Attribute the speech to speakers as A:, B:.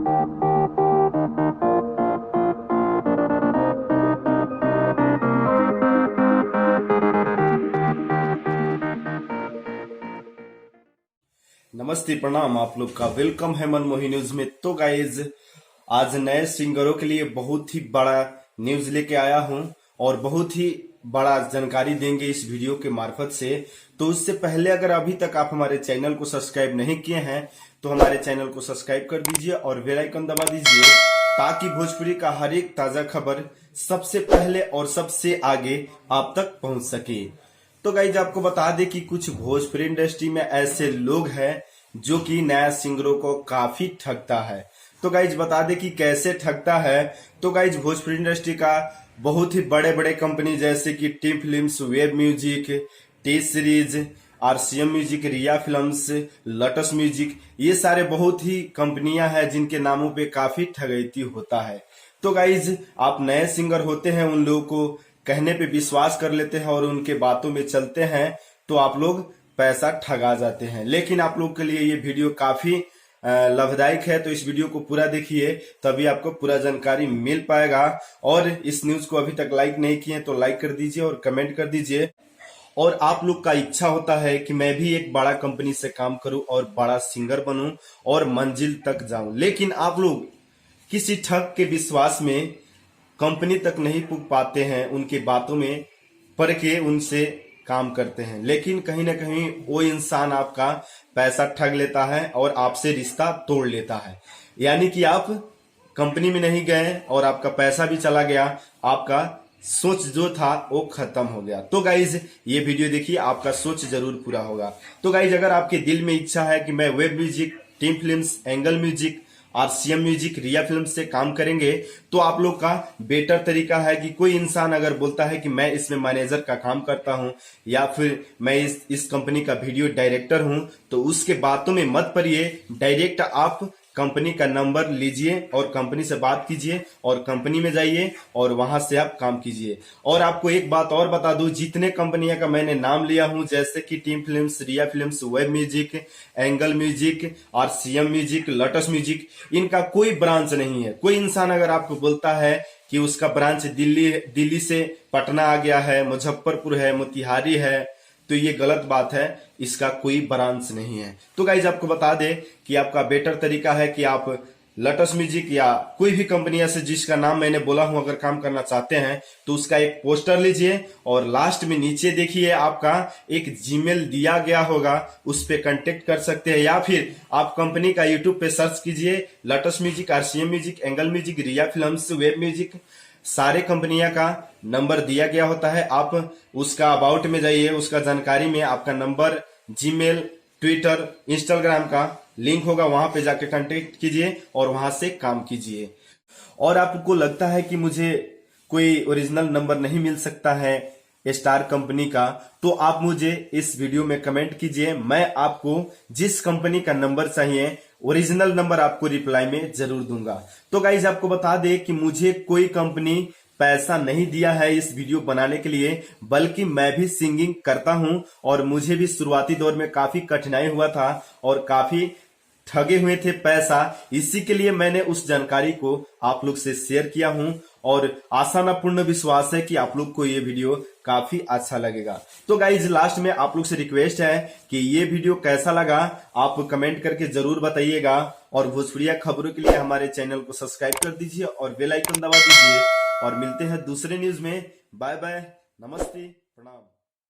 A: नमस्ते, प्रणाम। आप लोग का वेलकम है मनमोही न्यूज में। तो गाइज, आज नए सिंगरों के लिए बहुत ही बड़ा न्यूज लेके आया हूं और बहुत ही बड़ा जानकारी देंगे इस वीडियो के मार्फत से। तो उससे पहले अगर अभी तक आप हमारे चैनल को सब्सक्राइब नहीं किए हैं तो हमारे चैनल को सब्सक्राइब कर दीजिए और बेल आइकन दबा दीजिए, ताकि भोजपुरी का हर एक ताजा खबर सबसे पहले और सबसे आगे आप तक पहुंच सके। तो गाइज, आपको बता दें कि कुछ भोजपुरी इंडस्ट्री में ऐसे लोग हैं जो कि नया सिंगरों को काफी ठगता है। तो गाइज बता दें कि कैसे ठगता है। तो गाइज, भोजपुरी इंडस्ट्री का बहुत ही बड़े बड़े कंपनी जैसे कि team films, web music, T series, RCM music, Riya films, lotus music, ये सारे बहुत ही कंपनियां हैं जिनके नामों पे काफी ठगैती होता है। तो गाइज, आप नए सिंगर होते हैं, उन लोगों को कहने पे विश्वास कर लेते हैं और उनके बातों में चलते हैं तो आप लोग पैसा ठगा जाते हैं। लेकिन आप लोग के लिए ये वीडियो काफी लाभदायक है, तो इस वीडियो को पूरा देखिए, तभी आपको पूरा जानकारी मिल पाएगा। और इस न्यूज को अभी तक लाइक नहीं किए तो लाइक कर दीजिए और कमेंट कर दीजिए। और आप लोग का इच्छा होता है कि मैं भी एक बड़ा कंपनी से काम करूं और बड़ा सिंगर बनूं और मंजिल तक जाऊं, लेकिन आप लोग किसी ठग के विश्वास में कंपनी तक नहीं पुग पाते हैं, उनके बातों में पड़ के उनसे काम करते हैं, लेकिन कहीं ना कहीं वो इंसान आपका पैसा ठग लेता है और आपसे रिश्ता तोड़ लेता है। यानी कि आप कंपनी में नहीं गए और आपका पैसा भी चला गया, आपका सोच जो था वो खत्म हो गया। तो गाइज, ये वीडियो देखिए, आपका सोच जरूर पूरा होगा। तो गाइज, अगर आपके दिल में इच्छा है कि मैं web music, team films, angle music, RCM music, Riya film से काम करेंगे, तो आप लोग का बेटर तरीका है कि कोई इंसान अगर बोलता है कि मैं इसमें मैनेजर का काम करता हूं या फिर मैं इस कंपनी का वीडियो डायरेक्टर हूं, तो उसके बातों में मत पड़िए। डायरेक्ट आप कंपनी का नंबर लीजिए और कंपनी से बात कीजिए और कंपनी में जाइए और वहां से आप काम कीजिए। और आपको एक बात और बता दूं, जितने कंपनियां का मैंने नाम लिया हूं, जैसे कि team films, Riya films, web music, angle music, RCM music, lotus music, इनका कोई ब्रांच नहीं है। कोई इंसान अगर आपको बोलता है कि उसका ब्रांच दिल्ली से पटना आ गया है, मुजफ्फरपुर है, मोतिहारी है, तो ये गलत बात है। इसका कोई ब्रांच नहीं है। तो गाइज, आपको बता दे कि आपका बेटर तरीका है कि आप लोटस म्यूजिक या कोई भी कंपनी से जिसका नाम मैंने बोला हूं अगर काम करना चाहते हैं तो उसका एक पोस्टर लीजिए और लास्ट में नीचे देखिए आपका एक जीमेल दिया गया होगा, उस पे कांटेक्ट कर सकते हैं। या फिर आप कंपनी का यूट्यूब पे सर्च कीजिए, lotus music, RCM music, angle music, Riya films, web music, सारे कंपनियां का नंबर दिया गया होता है। आप उसका अबाउट में जाइए, उसका जानकारी में आपका नंबर, जीमेल, ट्विटर, इंस्टाग्राम का लिंक होगा, वहां पे जाके कांटेक्ट कीजिए और वहां से काम कीजिए। और आपको लगता है कि मुझे कोई ओरिजिनल नंबर नहीं मिल सकता है स्टार कंपनी का, तो आप मुझे इस वीडियो में कमेंट कीजिए। मैं आपको जिस कंपनी का नंबर चाहिए ओरिजिनल नंबर आपको रिप्लाई में जरूर दूंगा। तो गाइज, आपको बता दे कि मुझे कोई कंपनी पैसा नहीं दिया है इस वीडियो बनाने के लिए, बल्कि मैं भी सिंगिंग करता हूं और मुझे भी शुरुआती दौर में काफी कठिनाई हुआ था और काफी ठगे हुए थे पैसा। इसी के लिए मैंने उस जानकारी को आप लोग से शेयर किया हूं और आशा ना पूर्ण विश्वास है कि आप लोग को ये वीडियो काफी अच्छा लगेगा। तो गाइज, लास्ट में आप लोग से रिक्वेस्ट है कि ये वीडियो कैसा लगा आप कमेंट करके जरूर बताइएगा और भोजपुरिया खबरों के लिए हमारे चैनल को सब्सक्राइब कर दीजिए और बेल आइकन दबा दीजिए। और मिलते हैं दूसरे न्यूज में। बाय बाय, नमस्ते, प्रणाम।